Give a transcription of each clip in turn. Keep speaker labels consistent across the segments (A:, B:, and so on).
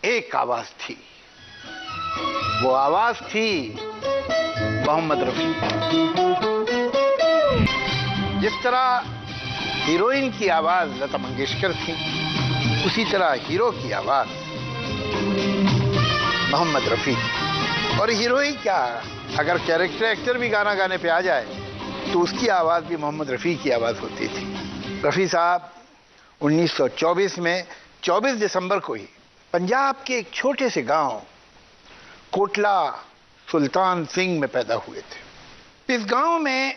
A: एक आवाज थी, वो आवाज थी मोहम्मद रफी। जिस तरह हीरोइन की आवाज लता मंगेशकर थी, उसी तरह हीरो की आवाज मोहम्मद रफी। और हीरोइन क्या, अगर कैरेक्टर एक्टर भी गाना गाने पे आ जाए तो उसकी आवाज भी मोहम्मद रफी की आवाज होती थी। रफी साहब 1924 में 24 दिसंबर को ही पंजाब के एक छोटे से गांव कोटला सुल्तान सिंह में पैदा हुए थे। इस गांव में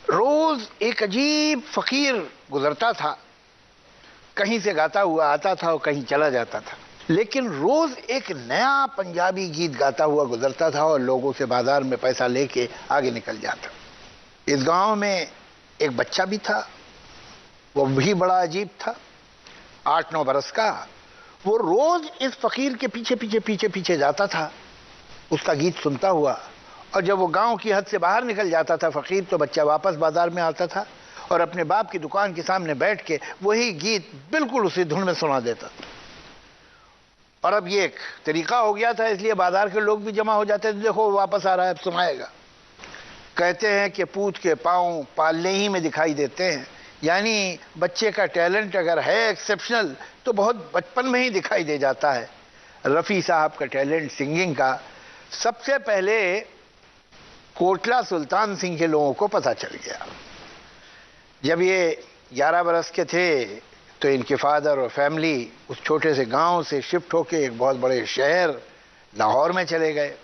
A: रोज एक अजीब फकीर गुजरता था, कहीं से गाता हुआ आता था और कहीं चला जाता था, लेकिन रोज एक नया पंजाबी गीत गाता हुआ गुजरता था और लोगों से बाजार में पैसा लेके आगे निकल जाता। इस गांव में एक बच्चा भी था, वो भी बड़ा अजीब था, 8-9 बरस का। वो रोज इस फकीर के पीछे पीछे पीछे पीछे जाता था, उसका गीत सुनता हुआ, और जब वो गांव की हद से बाहर निकल जाता था फकीर, तो बच्चा वापस बाजार में आता था और अपने बाप की दुकान के सामने बैठ के वही गीत बिल्कुल उसी धुन में सुना देता था। और अब ये एक तरीका हो गया था, इसलिए बाजार के लोग भी जमा हो जाते थे, देखो वापस आ रहा है, अब सुनाएगा। कहते हैं कि पूत के पाँव पालने ही में दिखाई देते हैं, यानी बच्चे का टैलेंट अगर है एक्सेप्शनल तो बहुत बचपन में ही दिखाई दे जाता है। रफ़ी साहब का टैलेंट सिंगिंग का सबसे पहले कोटला सुल्तान सिंह के लोगों को पता चल गया। जब ये 11 बरस के थे तो इनके फादर और फैमिली उस छोटे से गांव से शिफ्ट होके एक बहुत बड़े शहर लाहौर में चले गए।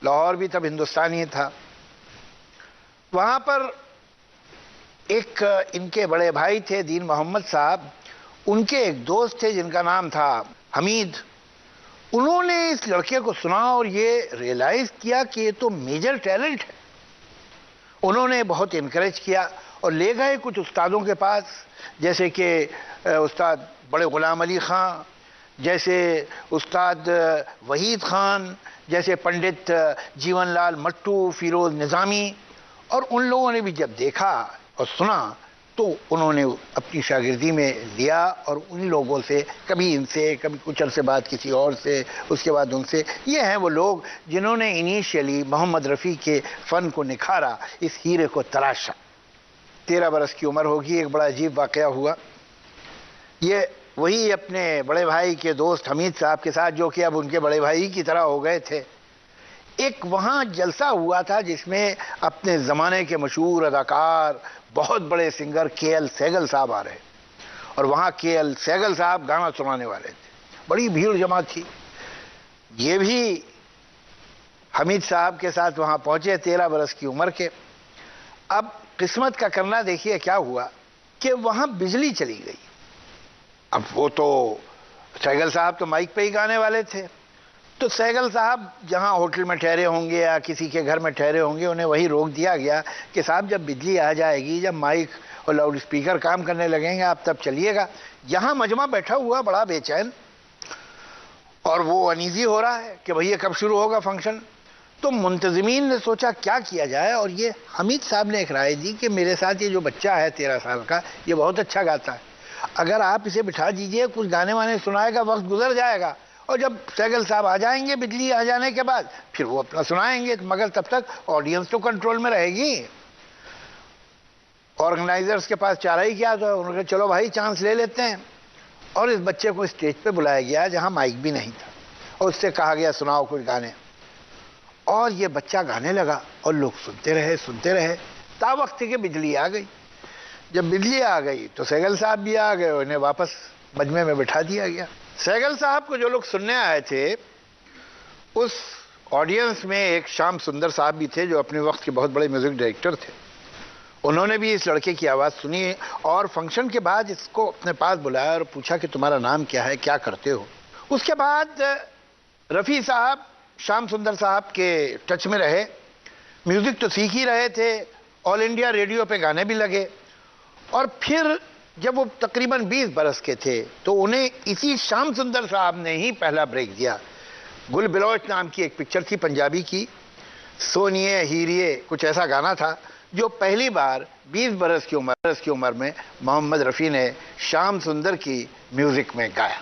A: लाहौर भी तब हिंदुस्तान ही था। वहाँ पर एक इनके बड़े भाई थे दीन मोहम्मद साहब, उनके एक दोस्त थे जिनका नाम था हमीद। उन्होंने इस लड़के को सुना और ये रियलाइज किया कि ये तो मेजर टैलेंट है। उन्होंने बहुत इनकरेज किया और ले गए कुछ उस्तादों के पास, जैसे कि उस्ताद बड़े गुलाम अली खां, जैसे उस्ताद वहीद खान, जैसे पंडित जीवनलाल मट्टू, फिरोज निज़ामी। और उन लोगों ने भी जब देखा और सुना तो उन्होंने अपनी शागिर्दी में लिया और उन लोगों से, कभी इनसे, कभी कुछ अरसे बाद किसी और से, उसके बाद उनसे। ये हैं वो लोग जिन्होंने इनिशियली मोहम्मद रफ़ी के फ़न को निखारा, इस हीरे को तराशा। 13 बरस की उम्र होगी, एक बड़ा अजीब वाक़या हुआ। ये वही अपने बड़े भाई के दोस्त हमीद साहब के साथ, जो कि अब उनके बड़े भाई की तरह हो गए थे, एक वहाँ जलसा हुआ था जिसमें अपने ज़माने के मशहूर अदाकार, बहुत बड़े सिंगर के.एल. सहगल साहब आ रहे, और वहाँ के.एल. सहगल साहब गाना सुनाने वाले थे। बड़ी भीड़ जमा थी। ये भी हमीद साहब के साथ वहाँ पहुँचे, 13 बरस की उम्र के। अब किस्मत का करना देखिए क्या हुआ कि वहाँ बिजली चली गई। अब वो तो सहगल साहब तो माइक पे ही गाने वाले थे, तो सहगल साहब जहाँ होटल में ठहरे होंगे या किसी के घर में ठहरे होंगे, उन्हें वही रोक दिया गया कि साहब जब बिजली आ जाएगी, जब माइक और लाउड स्पीकर काम करने लगेंगे, आप तब चलिएगा। यहाँ मजमा बैठा हुआ बड़ा बेचैन और वो अनईजी हो रहा है कि भैया कब शुरू होगा फंक्शन। तो मुंतज़मीन ने सोचा क्या किया जाए, और ये हमीद साहब ने एक राय दी कि मेरे साथ ये जो बच्चा है 13 साल का, ये बहुत अच्छा गाता है, अगर आप इसे बिठा दीजिए, कुछ गाने वाने सुनाएगा, वक्त गुजर जाएगा, और जब सहगल साहब आ जाएंगे बिजली आ जाने के बाद, फिर वो अपना सुनाएंगे, मगर तब तक ऑडियंस तो कंट्रोल में रहेगी। ऑर्गेनाइजर्स के पास चारा ही क्या, तो उन्होंने चलो भाई चांस ले लेते हैं। और इस बच्चे को स्टेज पे बुलाया गया जहां माइक भी नहीं था, और उससे कहा गया सुनाओ कुछ गाने। और ये बच्चा गाने लगा और लोग सुनते रहे ता वक्त कि बिजली आ गई। जब बिजली आ गई तो सहगल साहब भी आ गए, उन्हें वापस मजमे में बिठा दिया गया। सहगल साहब को जो लोग सुनने आए थे, उस ऑडियंस में एक श्याम सुंदर साहब भी थे, जो अपने वक्त के बहुत बड़े म्यूजिक डायरेक्टर थे। उन्होंने भी इस लड़के की आवाज़ सुनी और फंक्शन के बाद इसको अपने पास बुलाया और पूछा कि तुम्हारा नाम क्या है, क्या करते हो। उसके बाद रफ़ी साहब श्याम सुंदर साहब के टच में रहे, म्यूज़िक तो सीख ही रहे थे, ऑल इंडिया रेडियो पे गाने भी लगे। और फिर जब वो तकरीबन 20 बरस के थे तो उन्हें इसी श्याम सुंदर साहब ने ही पहला ब्रेक दिया। गुल बिलोच नाम की एक पिक्चर थी पंजाबी की, सोनिए हीरिए कुछ ऐसा गाना था, जो पहली बार 20 बरस की उम्र में मोहम्मद रफ़ी ने श्याम सुंदर की म्यूज़िक में गाया।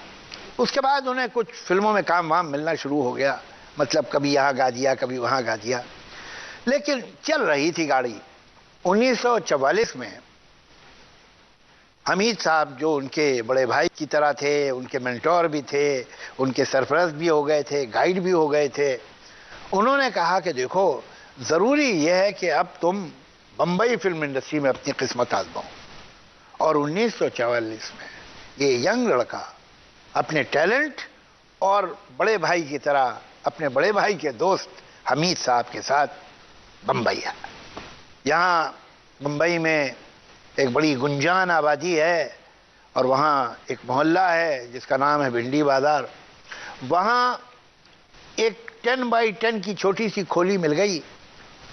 A: उसके बाद उन्हें कुछ फिल्मों में काम वाम मिलना शुरू हो गया, मतलब कभी यहाँ गा दिया कभी वहाँ गा दिया, लेकिन चल रही थी गाड़ी। 1944 में हमीद साहब जो उनके बड़े भाई की तरह थे, उनके मेंटोर भी थे, उनके सरपरस्त भी हो गए थे, गाइड भी हो गए थे, उन्होंने कहा कि देखो ज़रूरी यह है कि अब तुम बम्बई फिल्म इंडस्ट्री में अपनी किस्मत आजमाओ। और 1944 में ये यंग लड़का अपने टैलेंट और बड़े भाई की तरह अपने बड़े भाई के दोस्त हमीद साहब के साथ बम्बई आया। यहाँ बम्बई में एक बड़ी गुंजान आबादी है और वहाँ एक मोहल्ला है जिसका नाम है भिंडी बाजार। वहाँ एक 10 बाई 10 की छोटी सी खोली मिल गई,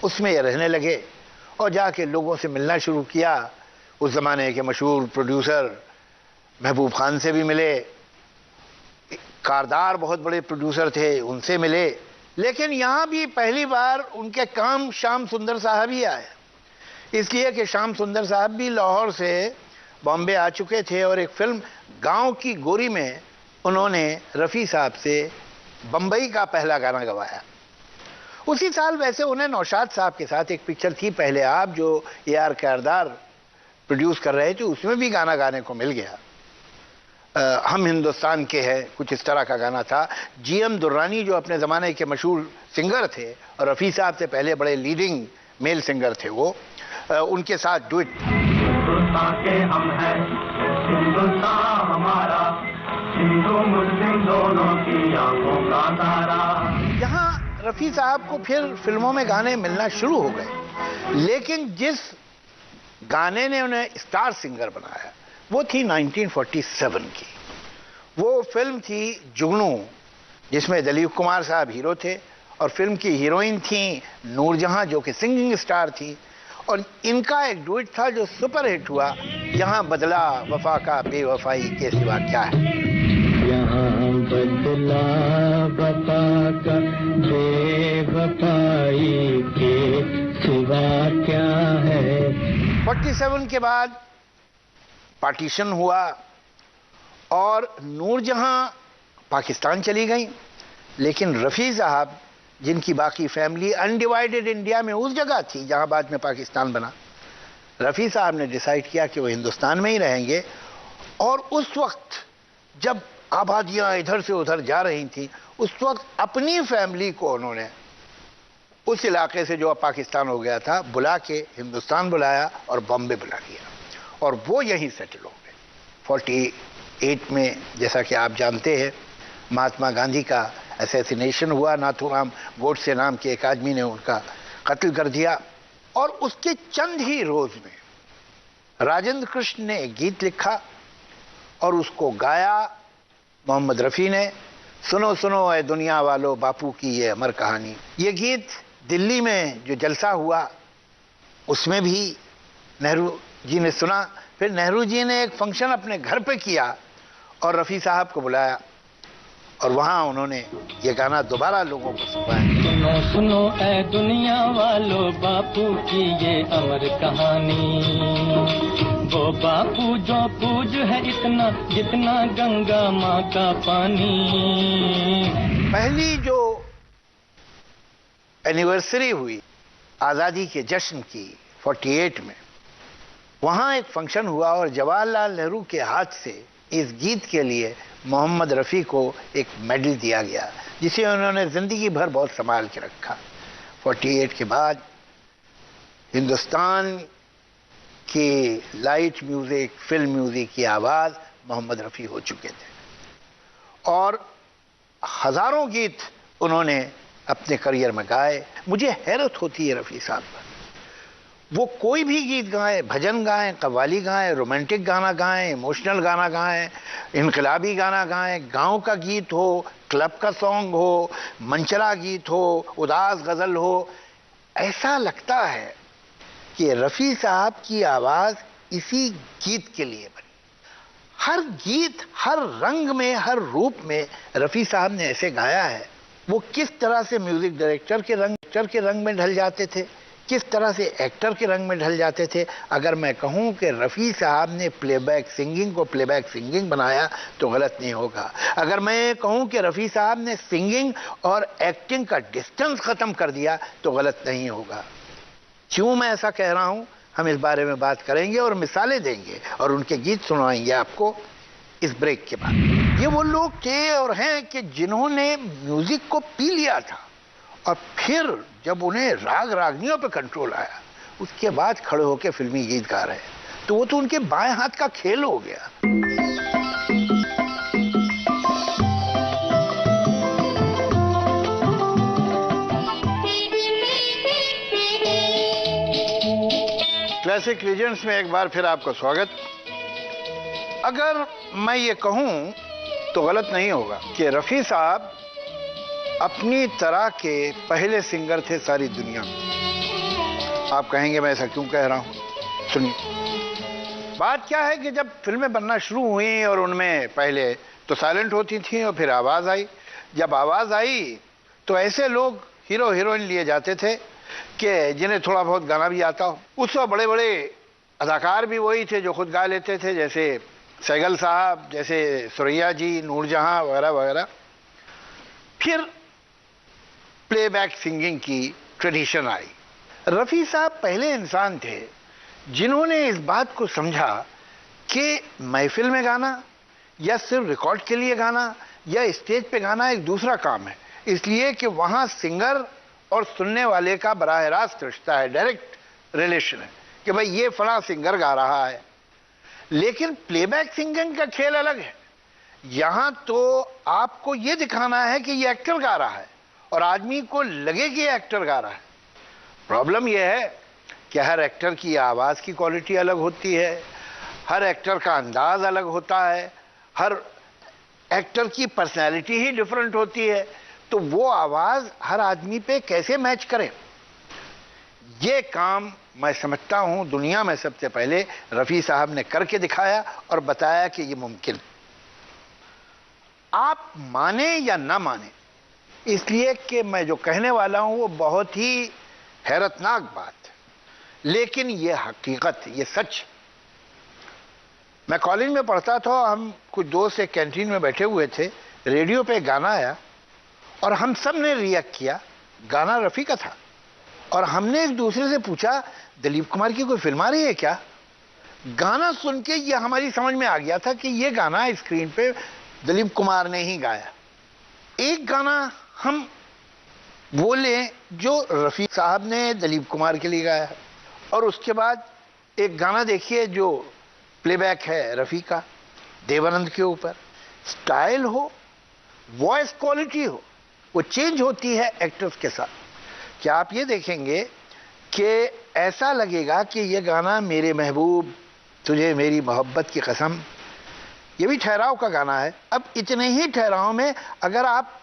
A: उसमें ये रहने लगे और जाके लोगों से मिलना शुरू किया। उस ज़माने के मशहूर प्रोड्यूसर महबूब खान से भी मिले, कारदार बहुत बड़े प्रोड्यूसर थे उनसे मिले, लेकिन यहाँ भी पहली बार उनके काम श्याम सुंदर साहब ही आए, इसलिए कि श्याम सुंदर साहब भी लाहौर से बॉम्बे आ चुके थे और एक फिल्म गांव की गोरी में उन्होंने रफ़ी साहब से बम्बई का पहला गाना गवाया। उसी साल वैसे उन्हें नौशाद साहब के साथ एक पिक्चर थी पहले आप, जो AR कारदार प्रोड्यूस कर रहे थे, उसमें भी गाना गाने को मिल गया। हम हिंदुस्तान के हैं, कुछ इस तरह का गाना था। GM दुर्रानी जो अपने ज़माने के मशहूर सिंगर थे और रफ़ी साहब से पहले बड़े लीडिंग मेल सिंगर थे, वो उनके साथ डुएट।
B: हिंदुस्तान के हम हैं, हिंदुस्तान हमारा, हिंदू मुस्लिम दोनों की आंखों का तारा।
A: यहाँ रफ़ी साहब को फिर फिल्मों में गाने मिलना शुरू हो गए, लेकिन जिस गाने ने उन्हें स्टार सिंगर बनाया वो थी 1947 की। वो फिल्म थी जुगनू, जिसमें दिलीप कुमार साहब हीरो थे और फिल्म की हीरोइन थी नूरजहां जो कि सिंगिंग स्टार थी। और इनका एक डुएट था जो सुपर हिट हुआ, यहाँ बदला वफा का बेवफाई के सिवा क्या है।
C: यहाँ बदला वफा का बेवफाई के सिवा क्या है।
A: 47 के बाद पार्टीशन हुआ और नूरजहां पाकिस्तान चली गई, लेकिन रफ़ी साहब जिनकी बाकी फैमिली अनडिवाइडेड इंडिया में उस जगह थी जहां बाद में पाकिस्तान बना, रफ़ी साहब ने डिसाइड किया कि वो हिंदुस्तान में ही रहेंगे। और उस वक्त जब आबादियां इधर से उधर जा रही थी, उस वक्त अपनी फैमिली को उन्होंने उस इलाके से जो अब पाकिस्तान हो गया था बुला के हिंदुस्तान बुलाया और बॉम्बे बुला लिया और वो यहीं सेटल हो गए। 48 में जैसा कि आप जानते हैं महात्मा गांधी का असैसिनेशन हुआ, नाथूराम गोडसे नाम के एक आदमी ने उनका कत्ल कर दिया। और उसके चंद ही रोज में राजेंद्र कृष्ण ने एक गीत लिखा और उसको गाया मोहम्मद रफ़ी ने। सुनो सुनो ए दुनिया वालों बापू की ये अमर कहानी। ये गीत दिल्ली में जो जलसा हुआ उसमें भी नेहरू जी ने सुना। फिर नेहरू जी ने एक फंक्शन अपने घर पे किया और रफ़ी साहब को बुलाया और वहाँ उन्होंने ये गाना दोबारा लोगों को सुनाया।
C: सुनो सुनो ऐ दुनिया वालों बापू की ये अमर कहानी, वो बापू जो पूज है इतना जितना गंगा माँ का पानी।
A: पहली जो एनिवर्सरी हुई आज़ादी के जश्न की 48 में, वहाँ एक फंक्शन हुआ और जवाहरलाल नेहरू के हाथ से इस गीत के लिए मोहम्मद रफ़ी को एक मेडल दिया गया जिसे उन्होंने ज़िंदगी भर बहुत संभाल के रखा। 48 के बाद हिंदुस्तान की लाइट म्यूज़िक, फिल्म म्यूज़िक की आवाज़ मोहम्मद रफ़ी हो चुके थे और हज़ारों गीत उन्होंने अपने करियर में गाए। मुझे हैरत होती है रफ़ी साहब पर, वो कोई भी गीत गाएं, भजन गाएं, कव्वाली गाएं, रोमांटिक गाना गाएं, इमोशनल गाना गाएं, इनकलाबी गाना गाएं, गांव का गीत हो, क्लब का सॉन्ग हो, मंचला गीत हो, उदास गज़ल हो, ऐसा लगता है कि रफ़ी साहब की आवाज़ इसी गीत के लिए बनी। हर गीत, हर रंग में, हर रूप में रफ़ी साहब ने ऐसे गाया है। वो किस तरह से म्यूज़िक डायरेक्टर के रंग में ढल जाते थे, किस तरह से एक्टर के रंग में ढल जाते थे। अगर मैं कहूं कि रफ़ी साहब ने प्लेबैक सिंगिंग को प्लेबैक सिंगिंग बनाया तो गलत नहीं होगा। अगर मैं कहूं कि रफ़ी साहब ने सिंगिंग और एक्टिंग का डिस्टेंस ख़त्म कर दिया तो गलत नहीं होगा। क्यों मैं ऐसा कह रहा हूं, हम इस बारे में बात करेंगे और मिसालें देंगे और उनके गीत सुनाएंगे आपको इस ब्रेक के बाद। ये वो लोग थे और हैं कि जिन्होंने म्यूजिक को पी लिया था और फिर जब उन्हें राग रागनियों पे कंट्रोल आया उसके बाद खड़े होकर फिल्मी गीत गा रहे हैं, तो वो तो उनके बाएं हाथ का खेल हो गया। क्लासिक लीजेंड्स में एक बार फिर आपको स्वागत। अगर मैं ये कहूं तो गलत नहीं होगा कि रफ़ी साहब अपनी तरह के पहले सिंगर थे सारी दुनिया में। आप कहेंगे मैं ऐसा क्यों कह रहा हूं, सुनिए। बात क्या है कि जब फिल्में बनना शुरू हुई और उनमें पहले तो साइलेंट होती थी और फिर आवाज आई। जब आवाज आई तो ऐसे लोग हीरो हीरोइन लिए जाते थे कि जिन्हें थोड़ा बहुत गाना भी आता हो। उस वक्त बड़े बड़े अदाकार भी वही थे जो खुद गा लेते थे, जैसे सहगल साहब, जैसे सुरैया जी, नूरजहां वगैरह वगैरह। फिर प्लेबैक सिंगिंग की ट्रेडिशन आई। रफ़ी साहब पहले इंसान थे जिन्होंने इस बात को समझा कि महफिल में गाना या सिर्फ रिकॉर्ड के लिए गाना या स्टेज पे गाना एक दूसरा काम है, इसलिए कि वहां सिंगर और सुनने वाले का बराह रास्त रिश्ता है, डायरेक्ट रिलेशन है कि भाई ये फला सिंगर गा रहा है। लेकिन प्लेबैक सिंगिंग का खेल अलग है। यहां तो आपको ये दिखाना है कि ये एक्टर गा रहा है और आदमी को लगे कि ये एक्टर गा रहा है। प्रॉब्लम यह है कि हर एक्टर की आवाज की क्वालिटी अलग होती है, हर एक्टर का अंदाज अलग होता है, हर एक्टर की पर्सनैलिटी ही डिफरेंट होती है, तो वो आवाज हर आदमी पे कैसे मैच करे। ये काम मैं समझता हूं दुनिया में सबसे पहले रफ़ी साहब ने करके दिखाया और बताया कि ये मुमकिन। आप माने या ना माने, इसलिए कि मैं जो कहने वाला हूं वो बहुत ही हैरतनाक बात है, लेकिन ये हकीकत, ये सच। मैं कॉलेज में पढ़ता था, हम कुछ दोस्त एक कैंटीन में बैठे हुए थे, रेडियो पे गाना आया और हम सब ने रिएक्ट किया। गाना रफ़ी का था और हमने एक दूसरे से पूछा दिलीप कुमार की कोई फिल्म आ रही है क्या। गाना सुन के ये हमारी समझ में आ गया था कि ये गाना स्क्रीन पे दिलीप कुमार ने ही गाया। एक गाना हम बोले जो रफ़ी साहब ने दिलीप कुमार के लिए गाया, और उसके बाद एक गाना देखिए जो प्लेबैक है रफ़ी का देवानंद के ऊपर। स्टाइल हो, वॉइस क्वालिटी हो, वो चेंज होती है एक्टर्स के साथ। क्या आप ये देखेंगे कि ऐसा लगेगा कि ये गाना मेरे महबूब तुझे मेरी मोहब्बत की कसम, ये भी ठहराव का गाना है। अब इतने ही ठहराव में अगर आप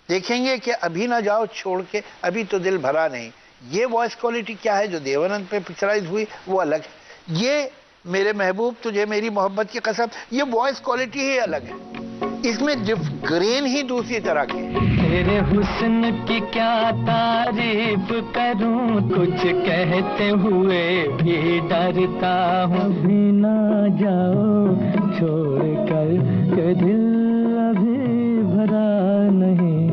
A: देखेंगे कि अभी ना जाओ छोड़ के, अभी तो दिल भरा नहीं, ये वॉइस क्वालिटी क्या है जो देवानंद पे पिक्चराइज हुई वो अलग है। ये मेरे महबूब तुझे मेरी मोहब्बत की कसम, ये वॉइस क्वालिटी ही अलग है, इसमें ग्रेन ही दूसरी तरह की।
C: तेरे हुस्न की क्या तारीफ करूं, कुछ कहते हुए भी डरता हूँ। अभी ना जाओ छोड़ कर के दिल अभी भरा नहीं,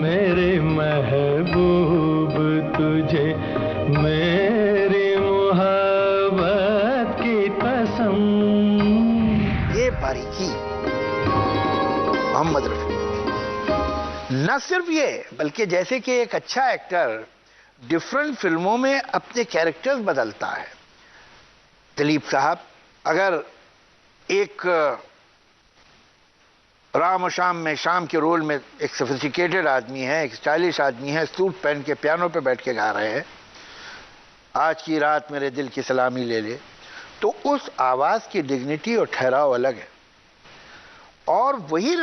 C: मेरे महबूब तुझे मेरी मोहब्बत की कसम।
A: ये बारीकी मोहम्मद रफ़ी। न सिर्फ ये, बल्कि जैसे कि एक अच्छा एक्टर डिफरेंट फिल्मों में अपने कैरेक्टर्स बदलता है। दिलीप साहब अगर एक राम और शाम में शाम के रोल में एक सोफिस्टिकेटेड आदमी है, एक स्टाइलिश आदमी है, सूट पहन के पियानो पे बैठ के गा रहे हैं आज की रात मेरे दिल की सलामी ले ले, तो उस आवाज की डिग्निटी और ठहराव अलग है। और वही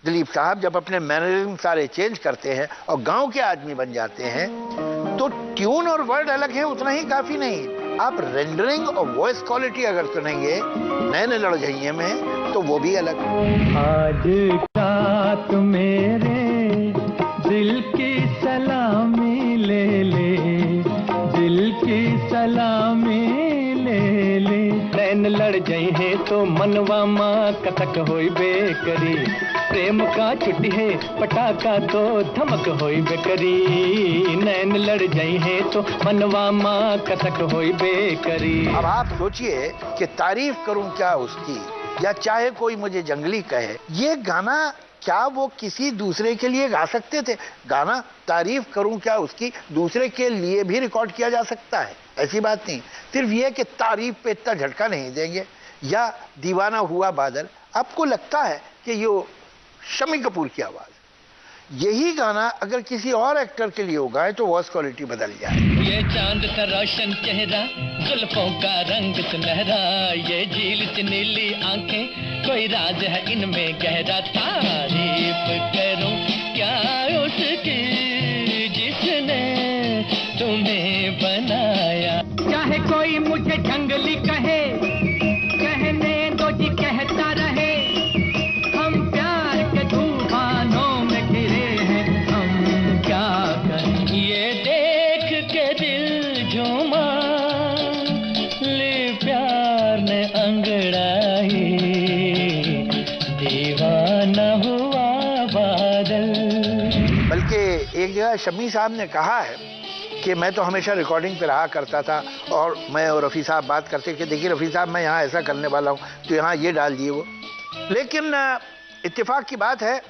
A: दिलीप साहब जब अपने मैनरिज्म सारे चेंज करते हैं और गांव के आदमी बन जाते हैं तो ट्यून और वर्ड अलग है, उतना ही काफी नहीं, आप रेंडरिंग और वॉइस क्वालिटी अगर सुनेंगे नए नए लड़झइये में तो वो भी अलग।
C: आज रात मेरे दिल की सलामी ले ले, दिल की मनवा माँ कथक होई बेकरी, प्रेम का छुट्टी है पटाखा तो धमक होई बेकरी, नैन लड़ जाई है तो मनवा माँ कथक होई बेकरी।
A: अब आप सोचिए कि तारीफ करूं क्या उसकी, या चाहे कोई मुझे जंगली कहे, ये गाना क्या वो किसी दूसरे के लिए गा सकते थे? गाना तारीफ करूं क्या उसकी दूसरे के लिए भी रिकॉर्ड किया जा सकता है, ऐसी बात नहीं। सिर्फ ये कि तारीफ पे इतना झटका नहीं देंगे। या दीवाना हुआ बादल, आपको लगता है कि ये शम्मी कपूर की आवाज, यही गाना अगर किसी और एक्टर के लिए होगा तो वॉइस क्वालिटी बदल जाए।
C: ये चांद सा रोशन चेहरा, जुल्फों का रंग सुनहरा, ये झील सी नीली आंखें, कोई राज है इनमें गहरा, तारीफ करूं क्या उसकी जिसने तुम्हें बनाया। चाहे कोई मुझे जंगली कहे, कहने दो जी कहता रहे, हम प्यार के तूफानों में घिरे हैं, हम क्या करें। ये देख के दिल झूमा, ले प्यार ने अंगड़ाई, दीवाना हुआ बादल।
A: बल्कि एक जगह शम्मी साहब ने कहा है कि मैं तो हमेशा रिकॉर्डिंग पे रहा करता था, और मैं और रफ़ी साहब बात करते कि देखिए रफ़ी साहब मैं यहाँ ऐसा करने वाला हूँ तो यहाँ ये डाल दिए वो। लेकिन इत्तेफाक की बात है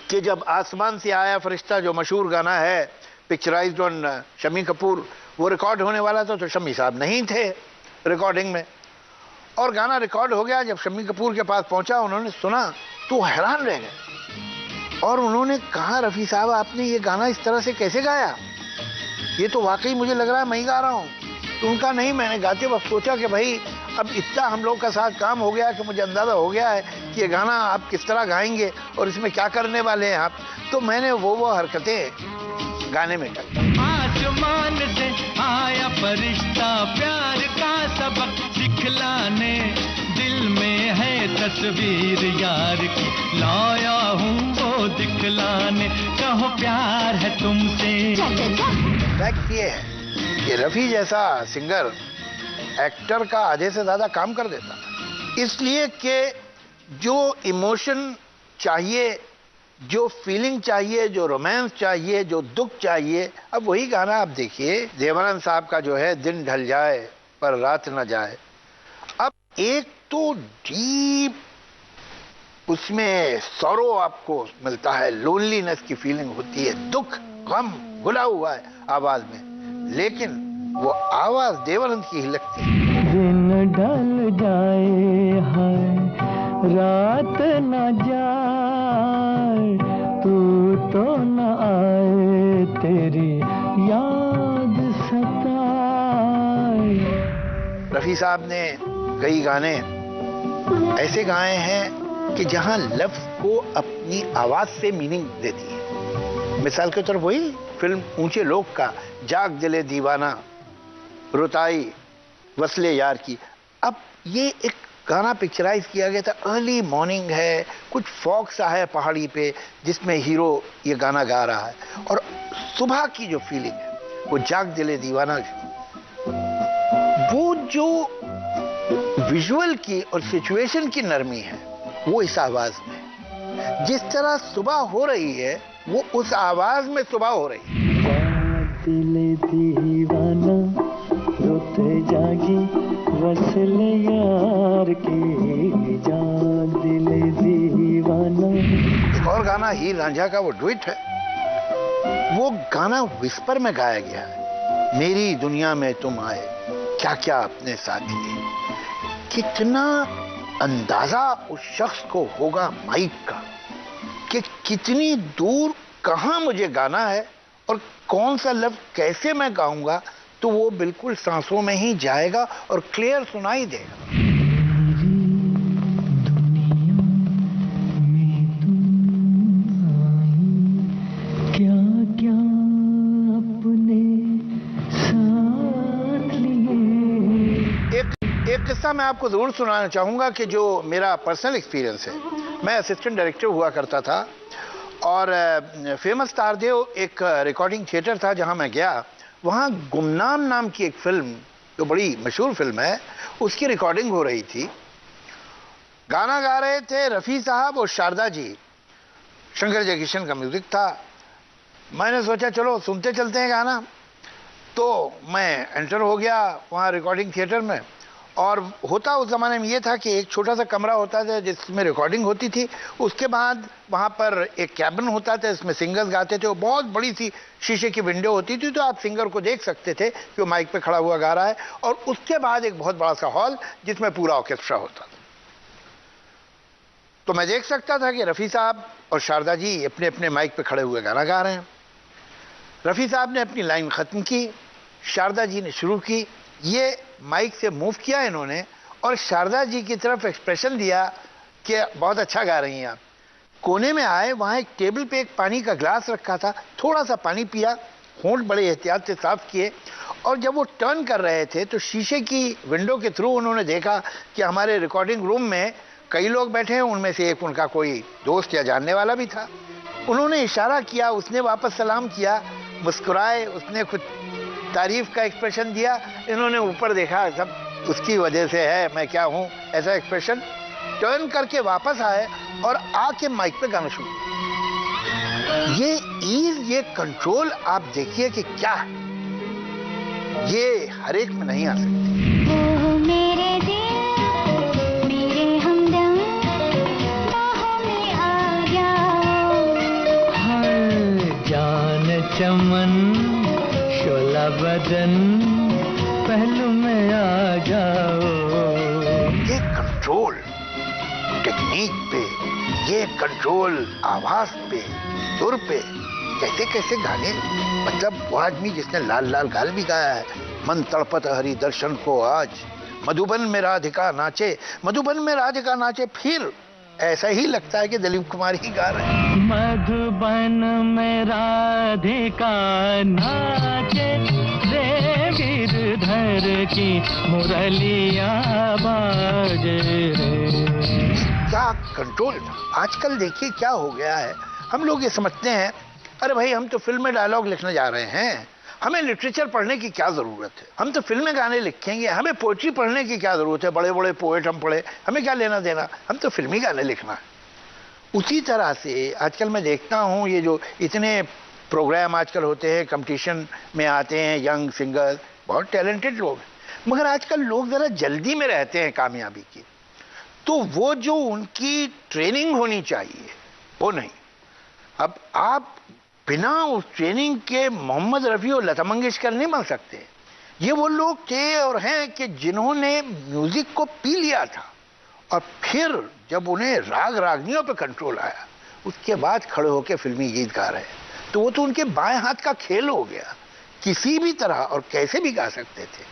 A: कि जब आसमान से आया फरिश्ता जो मशहूर गाना है पिक्चराइज्ड ऑन शम्मी कपूर, वो रिकॉर्ड होने वाला था तो शम्मी साहब नहीं थे रिकॉर्डिंग में, और गाना रिकॉर्ड हो गया। जब शम्मी कपूर के पास पहुंचा, उन्होंने सुना तो हैरान रह गए, और उन्होंने कहा रफ़ी साहब आपने ये गाना इस तरह से कैसे गाया, ये तो वाकई मुझे लग रहा है मैं ही गा रहा हूँ। तो उनका नहीं, मैंने गाते वक्त सोचा कि भाई अब इतना हम लोग का साथ काम हो गया कि मुझे अंदाज़ा हो गया है कि ये गाना आप किस तरह गाएंगे और इसमें क्या करने वाले हैं आप, तो मैंने वो हरकतें गाने में कर।
C: आसमान से आया फरिश्ता प्यार का सबक सिखलाने, दिल में है तस्वीर यार की, लाया हूँ वो दिखलाने, कहो प्यार है तुमसे।
A: फैक्ट ये है कि रफ़ी जैसा सिंगर एक्टर का आधे से ज्यादा काम कर देता, इसलिए कि जो इमोशन चाहिए, जो फीलिंग चाहिए, जो रोमांस चाहिए, जो दुख चाहिए, अब वही गाना आप देखिए देवानंद साहब का जो है दिन ढल जाए पर रात न जाए। अब एक तो डीप उसमें सौरो आपको मिलता है, लोनलीनेस की फीलिंग होती है, दुख गम घुला हुआ है आवाज में, लेकिन वो आवाज देवानंद की ही लगती है।
C: दिन ढल जाए हाय रात न जाए, तू तो न आए तेरी याद सताए।
A: रफ़ी साहब ने कई गाने ऐसे गाए हैं कि जहां लफ्ज को अपनी आवाज से मीनिंग देती है। मिसाल के तौर पर वही फिल्म ऊंचे लोग का जाग दिले दीवाना, रुताई वसले यार की। अब ये एक गाना पिक्चराइज किया गया था, अर्ली मॉर्निंग है, कुछ फॉग सा है पहाड़ी पे जिसमें हीरो ये गाना गा रहा है, और सुबह की जो फीलिंग है वो जाग दिले दीवाना, वो जो विजुअल की और सिचुएशन की नरमी है वो इस आवाज में, जिस तरह सुबह हो रही है वो उस आवाज में सुबह हो रही है।
C: जाग दिले दीवाना रोते जागी वसले यार की, जाग दिले दीवाना।
A: एक और गाना हीर रांझा का वो डुएट है, वो गाना विस्पर में गाया गया है। मेरी दुनिया में तुम आए क्या क्या अपने साथ दिए। कितना अंदाजा उस शख्स को होगा माइक का कि कितनी दूर कहां मुझे गाना है और कौन सा लफ्ज कैसे मैं गाऊंगा, तो वो बिल्कुल सांसों में ही जाएगा और क्लियर सुनाई देगा। एक किस्सा मैं आपको जरूर सुनाना चाहूंगा कि जो मेरा पर्सनल एक्सपीरियंस है। मैं असिस्टेंट डायरेक्टर हुआ करता था और फेमस तारदेव एक रिकॉर्डिंग थिएटर था जहां मैं गया। वहां गुमनाम नाम की एक फिल्म जो बड़ी मशहूर फिल्म है उसकी रिकॉर्डिंग हो रही थी, गाना गा रहे थे रफ़ी साहब और शारदा जी। शंकर जयकिशन का म्यूजिक था। मैंने सोचा चलो सुनते चलते हैं गाना। तो मैं एंटर हो गया वहाँ रिकॉर्डिंग थिएटर में। और होता उस ज़माने में ये था कि एक छोटा सा कमरा होता था जिसमें रिकॉर्डिंग होती थी। उसके बाद वहाँ पर एक कैबिन होता था, इसमें सिंगर्स गाते थे। वो बहुत बड़ी सी शीशे की विंडो होती थी, तो आप सिंगर को देख सकते थे कि वो माइक पे खड़ा हुआ गा रहा है। और उसके बाद एक बहुत बड़ा सा हॉल जिसमें पूरा ऑर्केस्ट्रा होता था। तो मैं देख सकता था कि रफ़ी साहब और शारदा जी अपने अपने माइक पे खड़े हुए गाना गा रहे हैं। रफ़ी साहब ने अपनी लाइन ख़त्म की, शारदा जी ने शुरू की। ये माइक से मूव किया इन्होंने और शारदा जी की तरफ एक्सप्रेशन दिया कि बहुत अच्छा गा रही हैं आप। कोने में आए, वहाँ एक टेबल पे एक पानी का ग्लास रखा था, थोड़ा सा पानी पिया, होंठ बड़े एहतियात से साफ किए। और जब वो टर्न कर रहे थे तो शीशे की विंडो के थ्रू उन्होंने देखा कि हमारे रिकॉर्डिंग रूम में कई लोग बैठे हैं, उनमें से एक उनका कोई दोस्त या जानने वाला भी था। उन्होंने इशारा किया, उसने वापस सलाम किया, मुस्कुराए, उसने कुछ तारीफ का एक्सप्रेशन दिया। इन्होंने ऊपर देखा, सब उसकी वजह से है, मैं क्या हूँ, ऐसा एक्सप्रेशन। टर्न करके वापस आए और आके माइक पे गाना शुरू। ये ईज, ये कंट्रोल आप देखिए कि क्या है, ये हर एक में नहीं आ सकती।
D: ओ मेरे दिल, मेरे हमदम, बाहों में आ जाओ।
C: हर जान चमन शोला बदन पहलू में आ जाओ।
A: ये कंट्रोल टेक्निक पे, ये कंट्रोल आवाज पे, सुर पे, कैसे कैसे गाने। मतलब वो आदमी जिसने लाल लाल गाल भी गाया है, मन तड़पत हरि दर्शन को आज, मधुबन में राधिका नाचे, मधुबन में राधिका नाचे, फिर ऐसा ही लगता है कि दिलीप कुमार ही गा रहे हैं।
C: मधुबन में राधिका नाचे, रे गिरधर की मुरलिया बाजे रे।
A: क्या कंट्रोल था। आजकल देखिए क्या हो गया है, हम लोग ये समझते हैं अरे भाई हम तो फिल्म में डायलॉग लिखने जा रहे हैं, हमें लिटरेचर पढ़ने की क्या जरूरत है, हम तो फिल्म में गाने लिखेंगे, हमें पोएट्री पढ़ने की क्या जरूरत है, बड़े बड़े पोएट हम पढ़े, हमें क्या लेना देना, हम तो फिल्मी गाने लिखना है। उसी तरह से आजकल मैं देखता हूँ ये जो इतने प्रोग्राम आजकल होते हैं, कंपटीशन में आते हैं यंग सिंगर, बहुत टैलेंटेड लोग हैं, मगर आजकल लोग ज़रा जल्दी में रहते हैं कामयाबी की। तो वो जो उनकी ट्रेनिंग होनी चाहिए वो नहीं। अब आप बिना उस ट्रेनिंग के मोहम्मद रफ़ी और लता मंगेशकर नहीं बन सकते। ये वो लोग थे और हैं कि जिन्होंने म्यूजिक को पी लिया था और फिर जब उन्हें राग रागनियों पे कंट्रोल आया, उसके बाद खड़े होकर फिल्मी गीत गा रहे, तो वो तो उनके बाएं हाथ का खेल हो गया, किसी भी तरह और कैसे भी गा सकते थे।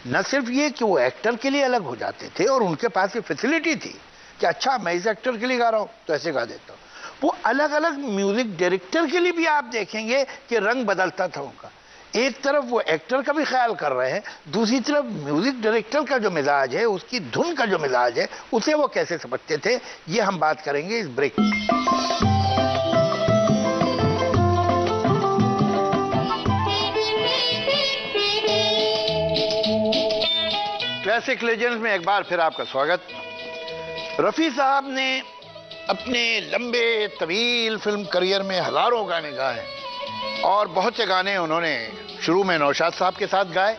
A: न सिर्फ ये कि वो एक्टर के लिए अलग हो जाते थे और उनके पास ये फैसिलिटी थी कि अच्छा मैं इस एक्टर के लिए गा रहा हूँ तो ऐसे गा देता हूँ। वो अलग अलग म्यूजिक डायरेक्टर के लिए भी आप देखेंगे कि रंग बदलता था उनका। एक तरफ वो एक्टर का भी ख्याल कर रहे हैं, दूसरी तरफ म्यूजिक डायरेक्टर का जो मिजाज है, उसकी धुन का जो मिजाज है, उसे वो कैसे समझते थे, ये हम बात करेंगे इस ब्रेक में। क्लासिक लेजेंड्स में एक बार फिर आपका स्वागत। रफ़ी साहब ने अपने लंबे तवील फिल्म करियर में हजारों गाने गाए और बहुत से गाने उन्होंने शुरू में नौशाद साहब के साथ गाए।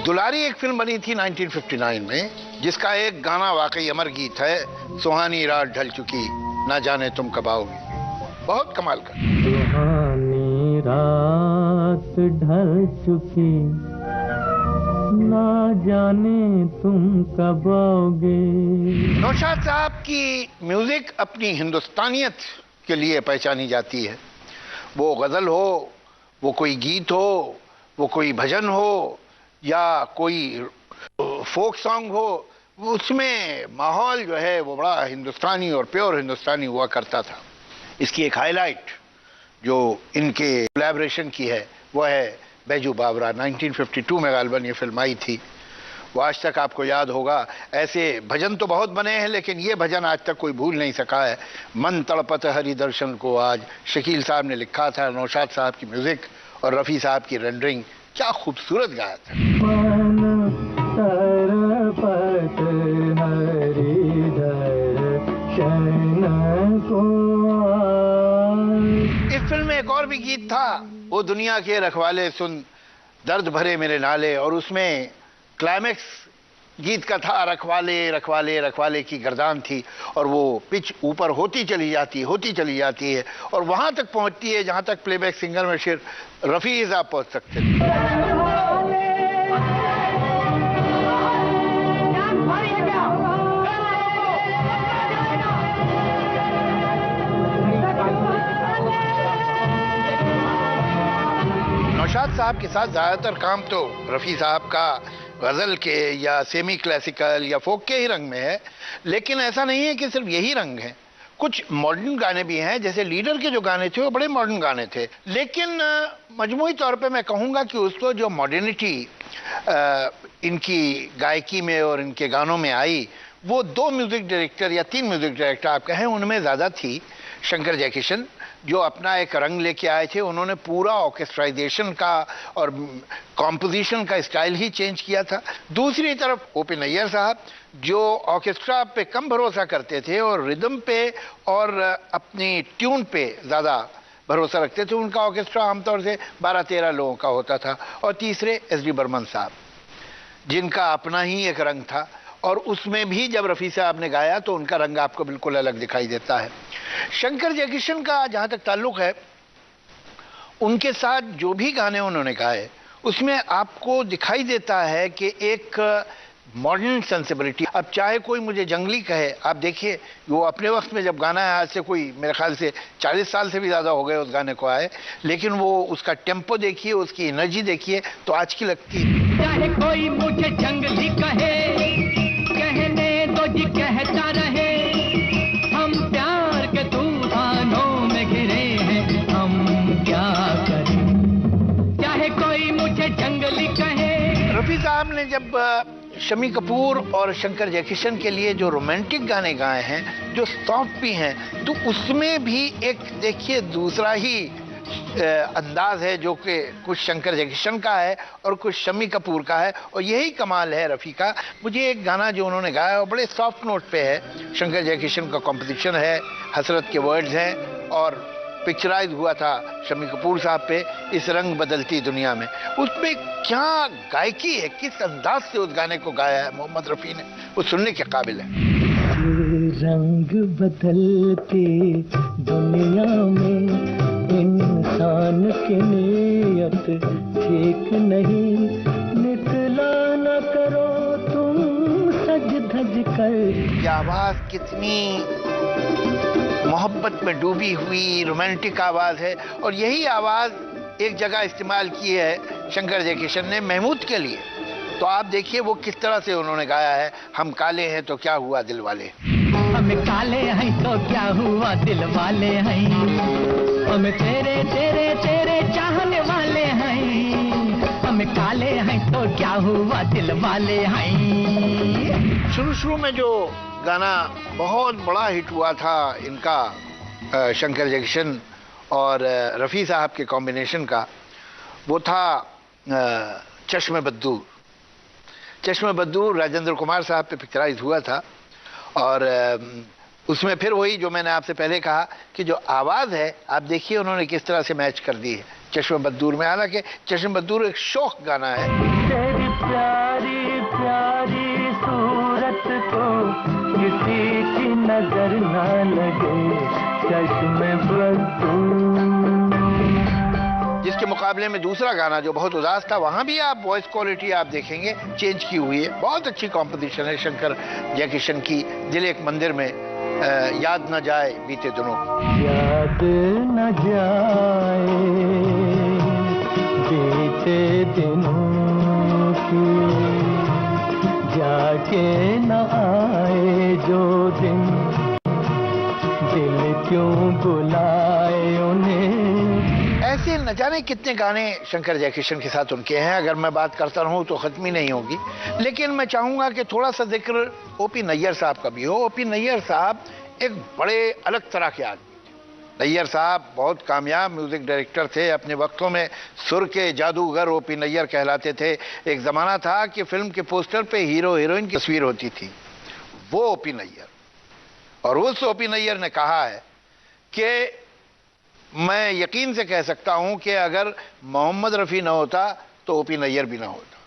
A: दुलारी एक फिल्म बनी थी 1959 में, जिसका एक गाना वाकई अमर गीत है, सुहानी रात ढल चुकी ना जाने तुम कब आओगे। बहुत कमाल का।
C: सुहानी रात ढल चुकी ना जाने तुम कब आओगे।
A: नौशाद साहब की म्यूजिक अपनी हिंदुस्तानियत के लिए पहचानी जाती है। वो गज़ल हो, वो कोई गीत हो, वो कोई भजन हो या कोई फोक सॉन्ग हो, उसमें माहौल जो है वो बड़ा हिंदुस्तानी और प्योर हिंदुस्तानी हुआ करता था। इसकी एक हाईलाइट जो इनके कोलैबोरेशन की है वो है बैजू बावरा। 1952 में गालबन ये फिल्म आई थी। वो आज तक आपको याद होगा। ऐसे भजन तो बहुत बने हैं लेकिन ये भजन आज तक कोई भूल नहीं सका है, मन तड़पत हरि दर्शन को आज। शकील साहब ने लिखा था, नौशाद साहब की म्यूजिक और रफ़ी साहब की रेंडरिंग, क्या खूबसूरत गाया था।
C: मन तड़पत हरि
A: इस फिल्म में एक और भी गीत था, वो दुनिया के रखवाले सुन दर्द भरे मेरे नाले, और उसमें क्लाइमेक्स गीत का था रखवाले रखवाले रखवाले की गर्दान थी, और वो पिच ऊपर होती चली जाती है और वहां तक पहुंचती है जहां तक प्लेबैक सिंगर में सिर्फ रफी साहब पहुंच सकते थे। नौशाद साहब के साथ ज्यादातर काम तो रफी साहब का गजल के या सेमी क्लासिकल या फोक के ही रंग में है, लेकिन ऐसा नहीं है कि सिर्फ यही रंग है, कुछ मॉडर्न गाने भी हैं। जैसे लीडर के जो गाने थे वो बड़े मॉडर्न गाने थे, लेकिन मजमूई तौर पे मैं कहूँगा कि उसको जो मॉडर्निटी इनकी गायकी में और इनके गानों में आई, वो 2 म्यूजिक डायरेक्टर या 3 म्यूजिक डायरेक्टर आप कहें उनमें ज़्यादा थी। शंकर जयकिशन जो अपना एक रंग लेके आए थे, उन्होंने पूरा ऑर्केस्ट्राइजेशन का और कॉम्पोजिशन का स्टाइल ही चेंज किया था। दूसरी तरफ ओपी नैयर साहब जो ऑर्केस्ट्रा पे कम भरोसा करते थे और रिदम पे और अपनी ट्यून पे ज़्यादा भरोसा रखते थे, उनका ऑर्केस्ट्रा आमतौर से 12-13 लोगों का होता था। और तीसरे एस.डी. बर्मन साहब जिनका अपना ही एक रंग था, और उसमें भी जब रफ़ी साहब ने गाया तो उनका रंग आपको बिल्कुल अलग दिखाई देता है। शंकर जयकिशन का जहाँ तक ताल्लुक़ है, उनके साथ जो भी गाने उन्होंने गाए उसमें आपको दिखाई देता है कि एक मॉडर्न सेंसिबिलिटी। अब चाहे कोई मुझे जंगली कहे, आप देखिए वो अपने वक्त में जब गाना है, आज से कोई मेरे ख्याल से 40 साल से भी ज़्यादा हो गए उस गाने को आए, लेकिन वो उसका टेम्पो देखिए, उसकी एनर्जी देखिए तो आज की लगती है।
C: चाहे कोई मुझे जंगली कहे, कहने दो जी कहता रहे, हम प्यार के तूफानों में घिरे हैं, हम क्या करें। चाहे कोई मुझे जंगली कहे।
A: रफ़ी साहब ने जब शम्मी कपूर और शंकर जयकिशन के लिए जो रोमांटिक गाने गाए हैं, जो सॉफ्ट भी हैं, तो उसमें भी एक देखिए दूसरा ही अंदाज है जो कि कुछ शंकर जयकिशन का है और कुछ शम्मी कपूर का है, और यही कमाल है रफ़ी का। मुझे एक गाना जो उन्होंने गाया वो बड़े सॉफ्ट नोट पे है, शंकर जयकिशन का कॉम्पोजिशन है, हसरत के वर्ड्स हैं और पिक्चराइज हुआ था शम्मी कपूर साहब पे, इस रंग बदलती दुनिया में। उसमें क्या गायकी है, किस अंदाज से उस गाने को गाया है मोहम्मद रफ़ी ने, वो सुनने के काबिल है।
C: रंग बदलती दुनिया में इंसान की नीयत ठीक नहीं, निकला न करो तुम सज धज कर।
A: ये आवाज़ कितनी मोहब्बत में डूबी हुई रोमांटिक आवाज़ है, और यही आवाज़ एक जगह इस्तेमाल की है शंकर जयकिशन ने महमूद के लिए। तो आप देखिए वो किस तरह से उन्होंने गाया है, हम काले हैं तो क्या हुआ दिल वाले,
C: हम काले हैं तो क्या हुआ दिल वाले हैं, हम तेरे तेरे तेरे चाहने वाले हैं, हम काले हैं तो क्या हुआ दिल वाले हैं।
A: शुरू में जो गाना बहुत बड़ा हिट हुआ था इनका शंकर जयकिशन और रफ़ी साहब के कॉम्बिनेशन का, वो था चश्मे बद्दूर। चश्मे बद्दूर राजेंद्र कुमार साहब पे पिक्चराइज हुआ था, और उसमें फिर वही जो मैंने आपसे पहले कहा कि जो आवाज़ है आप देखिए उन्होंने किस तरह से मैच कर दी है चश्मे बद्दूर में। हालांकि चश्मे बद्दूर एक शौक गाना है।
C: तेरी प्यारी प्यारी सूरत को किसी की नजर ना लगे, चश्मे बद्दूर।
A: जिसके मुकाबले में दूसरा गाना जो बहुत उदास था, वहां भी आप वॉइस क्वालिटी आप देखेंगे चेंज की हुई है। बहुत अच्छी कॉम्पोजिशन है शंकर जयकिशन की, दिल एक मंदिर में, याद न जाए बीते दिनों की।
C: याद न जाए बीते दिनों की, जाके न आए जो दिन, दिल क्यों बुलाए उन्हें।
A: ऐसे न जाने कितने गाने शंकर जयकिशन के साथ उनके हैं, अगर मैं बात करता रहूं तो खत्म ही नहीं होगी। लेकिन मैं चाहूंगा कि थोड़ा सा जिक्र ओपी नैयर साहब का भी हो। ओपी नैयर साहब एक बड़े अलग तरह के आदमी थे। नैयर साहब बहुत कामयाब म्यूजिक डायरेक्टर थे, अपने वक्तों में सुर के जादूगर ओपी नैयर कहलाते थे। एक जमाना था कि फिल्म के पोस्टर पे हीरो हीरोइन की तस्वीर होती थी, वो ओपी नैयर। और उस ओपी नैयर ने कहा है कि मैं यकीन से कह सकता हूं कि अगर मोहम्मद रफ़ी ना होता तो ओपी नैयर भी ना होता।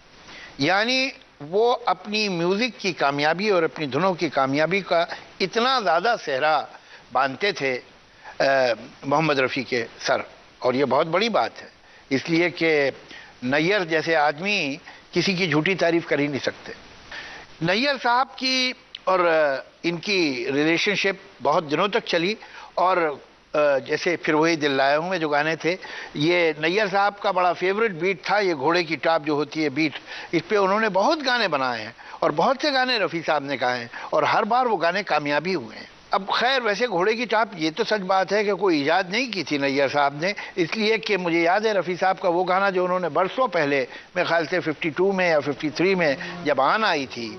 A: यानी वो अपनी म्यूज़िक की कामयाबी और अपनी धुनों की कामयाबी का इतना ज़्यादा सेहरा बांधते थे मोहम्मद रफ़ी के सर, और ये बहुत बड़ी बात है, इसलिए कि नैयर जैसे आदमी किसी की झूठी तारीफ कर ही नहीं सकते। नैयर साहब की और इनकी रिलेशनशिप बहुत दिनों तक चली, और जैसे फिर वही दिल लाया हूँ में जो गाने थे, ये नैयर साहब का बड़ा फेवरेट बीट था, ये घोड़े की टाप जो होती है बीट, इस पे उन्होंने बहुत गाने बनाए हैं और बहुत से गाने रफ़ी साहब ने गाए हैं और हर बार वो गाने कामयाबी हुए हैं। अब खैर वैसे घोड़े की टाप ये तो सच बात है कि कोई ईजाद नहीं की थी नैयर साहब ने, इसलिए कि मुझे याद है रफ़ी साहब का वो गाना जो उन्होंने बरसों पहले, मेरे ख्याल से 52 में या 53 में जब आन आई थी,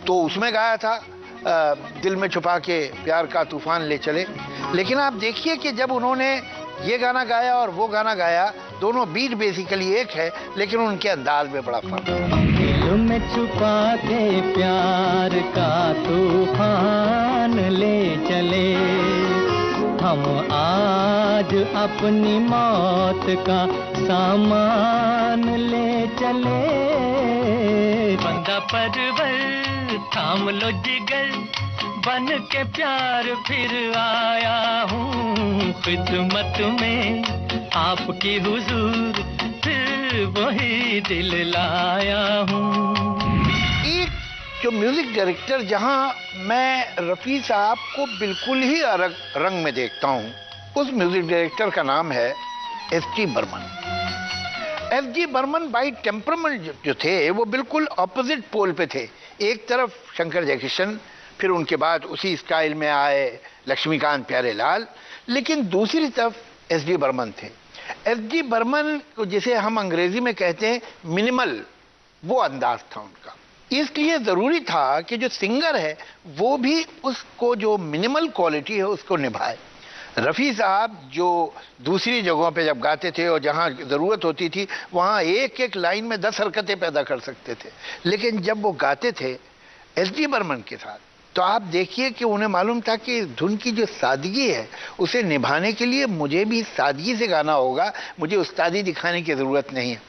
A: तो उसमें गाया था दिल में छुपा के प्यार का तूफान ले चले। लेकिन आप देखिए कि जब उन्होंने ये गाना गाया और वो गाना गाया, दोनों बीट बेसिकली एक है लेकिन उनके अंदाज में बड़ा फर्क है।
C: दिल में छुपा के प्यार का तूफान ले चले, हम आज अपनी मौत का सामान ले चले। बंदा परवर थाम लो जिगर, बन के प्यार फिर आया हूँ खिदमत में आपकी हुजूर, फिर वही दिल लाया हूँ।
A: एक जो म्यूजिक डायरेक्टर जहां मैं रफ़ी साहब को बिल्कुल ही अलग रंग में देखता हूं, उस म्यूजिक डायरेक्टर का नाम है S G. Burman. S G. Burman by temperament जो थे वो बिल्कुल ऑपोजिट पोल पे थे। एक तरफ शंकर जयकिशन, फिर उनके बाद उसी स्टाइल में आए लक्ष्मीकांत प्यारेलाल, लेकिन दूसरी तरफ एस.जी. बर्मन थे। एस.जी. बर्मन को जिसे हम अंग्रेजी में कहते हैं मिनिमल, वो अंदाज था उनका, इसलिए ज़रूरी था कि जो सिंगर है वो भी उसको जो मिनिमल क्वालिटी है उसको निभाए। रफ़ी साहब जो दूसरी जगहों पे जब गाते थे और जहाँ ज़रूरत होती थी वहाँ एक एक लाइन में 10 हरकतें पैदा कर सकते थे, लेकिन जब वो गाते थे एस.जी. बर्मन के साथ तो आप देखिए कि उन्हें मालूम था कि धुन की जो सादगी है उसे निभाने के लिए मुझे भी सादगी से गाना होगा, मुझे उस्तादी दिखाने की ज़रूरत नहीं है।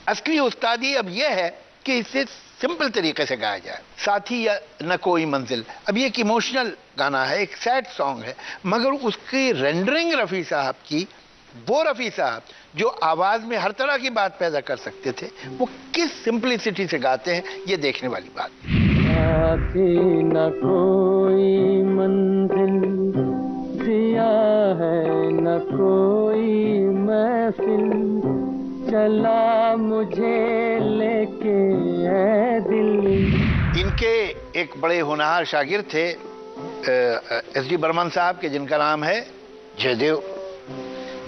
A: असली उस्तादी अब यह है कि इससे सिंपल तरीके से गाया जाए। साथी या न कोई मंजिल, अब ये एक इमोशनल गाना है, एक सैड सॉन्ग है, मगर उसकी रेंडरिंग रफ़ी साहब की, वो रफ़ी साहब जो आवाज़ में हर तरह की बात पैदा कर सकते थे, वो किस सिंपलिसिटी से गाते हैं, ये देखने वाली बात।
C: साथी न कोई मंजिल, जिया है न कोई महफिल, चला मुझे लेके है दिल।
A: इनके एक बड़े होनहार शागिर्द थे एस.जी. बर्मन साहब के, जिनका नाम है जयदेव।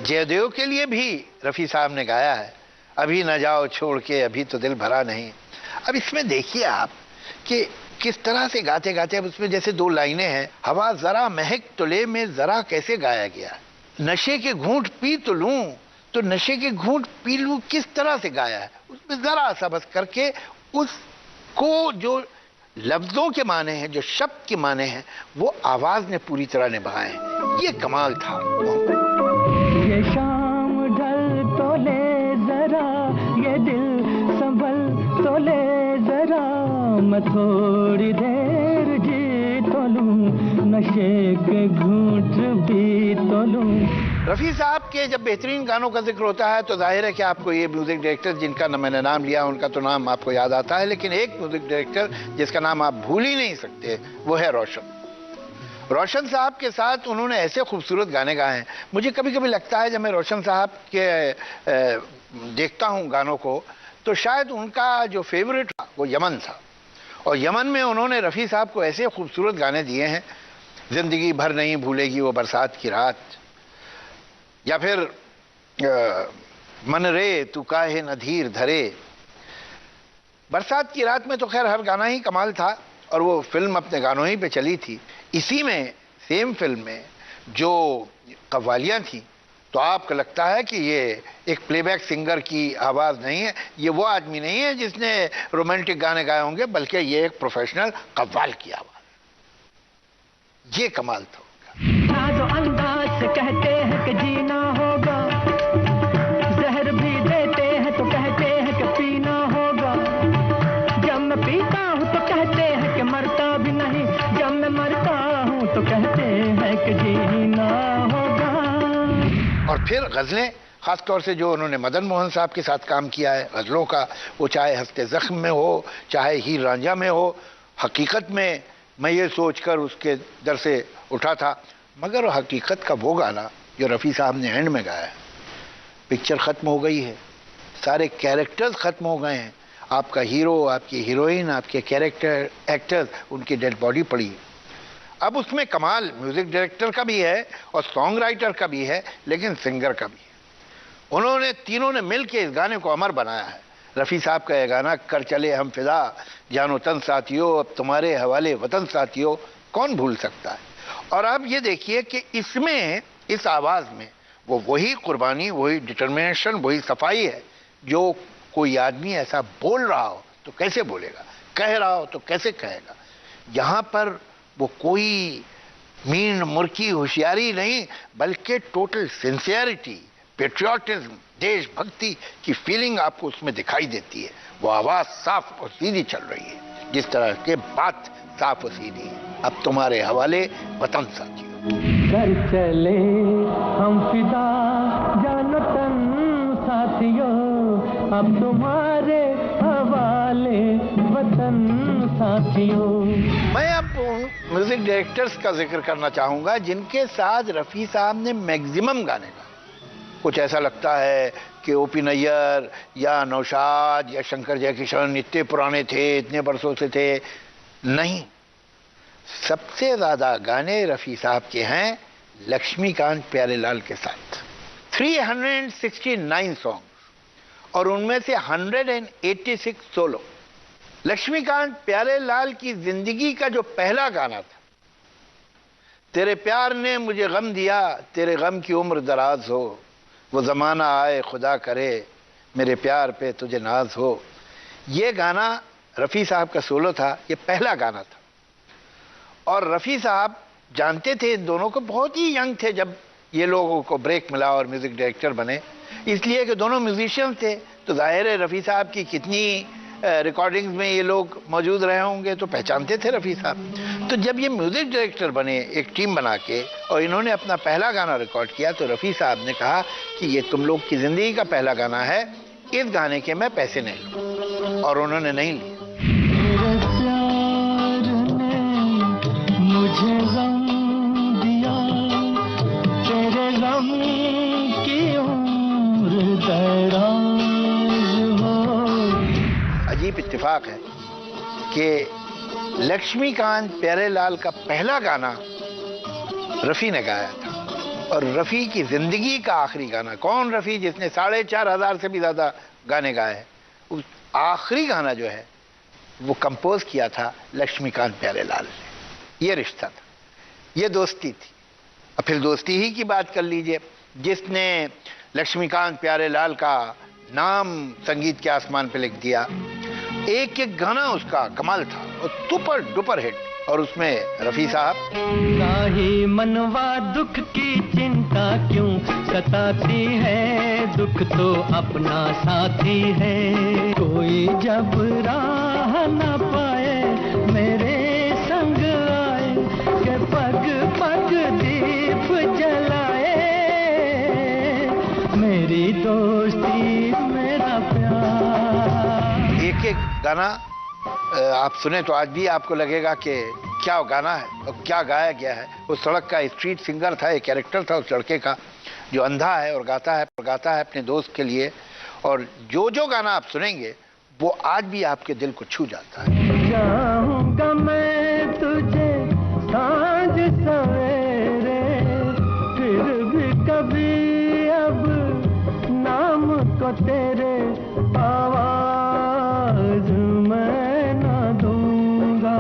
A: जयदेव के लिए भी रफ़ी साहब ने गाया है, अभी न जाओ छोड़ के अभी तो दिल भरा नहीं। अब इसमें देखिए आप कि किस तरह से गाते गाते, अब उसमें जैसे 2 लाइनें हैं, हवा जरा महक तो ले में जरा कैसे गाया गया, नशे के घूंट पी तो लूं, तो नशे के घूंट पी लूं किस तरह से गाया है, उसमें जरा सा बस करके उसको जो लफ्जों के माने हैं, जो शब्द के माने हैं, वो आवाज ने पूरी तरह निभाए। ये कमाल था।
C: ये शाम ढल तो ले जरा, ये दिल संभल तो ले जरा, मैं थोड़ी देर जी तो लूं, नशे के घूंट भी तो लूं।
A: रफ़ी साहब के जब बेहतरीन गानों का जिक्र होता है तो जाहिर है कि आपको ये म्यूजिक डायरेक्टर जिनका मैंने नाम लिया उनका तो नाम आपको याद आता है, लेकिन एक म्यूजिक डायरेक्टर जिसका नाम आप भूल ही नहीं सकते वो है रोशन। रोशन साहब के साथ उन्होंने ऐसे खूबसूरत गाने गाए हैं। मुझे कभी कभी लगता है जब मैं रोशन साहब के देखता हूँ गानों को, तो शायद उनका जो फेवरेट वो यमन था, और यमन में उन्होंने रफ़ी साहब को ऐसे खूबसूरत गाने दिए हैं, जिंदगी भर नहीं भूलेगी वो बरसात की रात, या फिर मन रे तू काहे न धीर धरे। बरसात की रात में तो खैर हर गाना ही कमाल था, और वो फिल्म अपने गानों ही पे चली थी। इसी में सेम फिल्म में जो कव्वालियाँ थी, तो आपको लगता है कि ये एक प्लेबैक सिंगर की आवाज़ नहीं है, ये वो आदमी नहीं है जिसने रोमांटिक गाने गाए होंगे, बल्कि ये एक प्रोफेशनल कव्वाल की आवाज़। ये कमाल था उनका।
C: से कहते हैं कि जीना होगा, जहर भी देते हैं तो कहते हैं कि पीना होगा। जब मैं पीता हूँ तो कहते हैं कि मरता भी नहीं, जब मैं मरता हूँ तो कहते हैं कि जीना होगा।
A: और फिर गज़लें, खासतौर से जो उन्होंने मदन मोहन साहब के साथ काम किया है गज़लों का, वो चाहे हस्ते ज़ख्म में हो, चाहे हीर रांझा में हो, हकीकत में मैं ये सोचकर उसके दर से उठा था, मगर हकीकत का वो गाना जो रफ़ी साहब ने एंड में गाया है, पिक्चर ख़त्म हो गई है, सारे कैरेक्टर्स ख़त्म हो गए हैं, आपका हीरो, आपकी हीरोइन, आपके कैरेक्टर एक्टर्स, उनकी डेड बॉडी पड़ी है। अब उसमें कमाल म्यूज़िक डायरेक्टर का भी है और सॉन्ग राइटर का भी है, लेकिन सिंगर का भी है। उन्होंने तीनों ने मिल के इस गाने को अमर बनाया है। रफ़ी साहब का यह गाना, कर चले हम फिदा जानो तन साथियों, अब तुम्हारे हवाले वतन साथियों, कौन भूल सकता है। और अब ये देखिए कि इसमें, इस आवाज़ में वो वही कुर्बानी, वही डिटर्मिनेशन, वही सफाई है जो कोई आदमी ऐसा बोल रहा हो तो कैसे बोलेगा, कह रहा हो तो कैसे कहेगा। यहाँ पर वो कोई मीन मुर्की होशियारी नहीं, बल्कि टोटल सिंसियरिटी, पेट्रियाटिज्म, देशभक्ति की फीलिंग आपको उसमें दिखाई देती है। वो आवाज़ साफ और सीधी चल रही है, जिस तरह के बात साफ और सीधी है। अब तुम्हारे हवाले वतन साथियों।
C: कर चले हम फिदा जानो तन साथियों, अब तुम्हारे हवाले वतन साथियों।
A: मैं अब म्यूजिक डायरेक्टर्स का जिक्र करना चाहूँगा जिनके साथ रफ़ी साहब ने मैक्सिमम गाने गाए। कुछ ऐसा लगता है कि ओपी नैयर या नौशाद या शंकर जयकिशन इतने पुराने थे, इतने बरसों से थे, नहीं। सबसे ज़्यादा गाने रफ़ी साहब के हैं लक्ष्मीकांत प्यारेलाल के साथ, 369 सॉन्ग और उनमें से 186 सोलो। लक्ष्मीकांत प्यारेलाल की जिंदगी का जो पहला गाना था, तेरे प्यार ने मुझे गम दिया, तेरे गम की उम्र दराज हो, वो ज़माना आए खुदा करे, मेरे प्यार पे तुझे नाज हो, ये गाना रफ़ी साहब का सोलो था, ये पहला गाना था। और रफ़ी साहब जानते थे इन दोनों को, बहुत ही यंग थे जब ये लोगों को ब्रेक मिला और म्यूज़िक डायरेक्टर बने, इसलिए कि दोनों म्यूजिशियन थे, तो जाहिर है रफ़ी साहब की कितनी रिकॉर्डिंग्स में ये लोग मौजूद रहे होंगे तो पहचानते थे रफ़ी साहब। तो जब ये म्यूज़िक डायरेक्टर बने एक टीम बना के और इन्होंने अपना पहला गाना रिकॉर्ड किया, तो रफ़ी साहब ने कहा कि ये तुम लोग की ज़िंदगी का पहला गाना है, इस गाने के मैं पैसे नहीं लूँ, और उन्होंने नहीं लिए।
C: मुझे गम दिया, तेरे गम की उम्र दराज हो।
A: अजीब इत्तेफाक है कि लक्ष्मीकांत प्यारेलाल का पहला गाना रफ़ी ने गाया था और रफ़ी की ज़िंदगी का आखिरी गाना। कौन रफ़ी जिसने 4,500 से भी ज़्यादा गाने गाए हैं, उस आखिरी गाना जो है वो कंपोज किया था लक्ष्मीकांत प्यारेलाल ने। ये रिश्ता था, ये दोस्ती थी। अब फिर दोस्ती ही की बात कर लीजिए, जिसने लक्ष्मीकांत प्यारेलाल का नाम संगीत के आसमान पे लिख दिया। एक एक गाना उसका कमाल था और सुपर डुपर हिट, और उसमें रफ़ी साहब,
C: काहे मनवा दुख की चिंता क्यों सताती है, दुख तो अपना साथी है, कोई जब राह न पाए मेरे संग आए, के पग पग दीप जलाए, मेरी दोस्ती मेरा प्यार।
A: एक एक गाना आप सुने तो आज भी आपको लगेगा कि क्या गाना है और क्या गाया गया है। उस सड़क का स्ट्रीट सिंगर था, एक कैरेक्टर था उस लड़के का जो अंधा है और गाता है अपने दोस्त के लिए, और जो जो गाना आप सुनेंगे वो आज भी आपके दिल को छू जाता है।
C: चाहूंगा मैं तुझे सांझ सवेरे, फिर भी कभी अब नाम को तेरे आवाज मैं न दूंगा,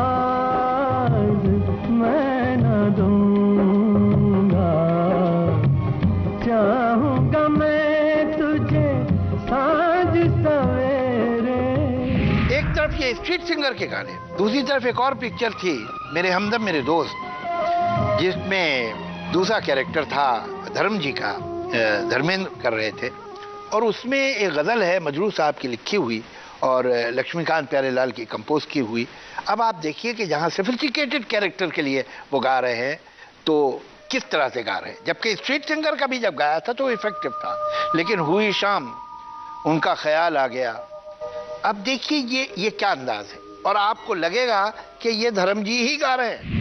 C: आवाज मैं न दूंगा। चाहूंगा मैं तुझे सांझ सवेरे।
A: एक तरफ ये स्ट्रीट सिंगर के गाने, दूसरी तरफ एक और पिक्चर थी मेरे हमदम मेरे दोस्त, जिसमें दूसरा कैरेक्टर था धर्म जी का, धर्मेंद्र कर रहे थे। और उसमें एक गज़ल है मजरू साहब की लिखी हुई और लक्ष्मीकांत प्यारेलाल की कंपोज की हुई। अब आप देखिए कि जहाँ सोफिस्टिकेटेड कैरेक्टर के लिए वो गा रहे हैं तो किस तरह से गा रहे हैं, जबकि स्ट्रीट सिंगर का भी जब गाया था तो इफेक्टिव था, लेकिन हुई शाम उनका ख्याल आ गया। अब देखिए ये क्या अंदाज है, और आपको लगेगा कि ये धर्म जी ही गा रहे हैं।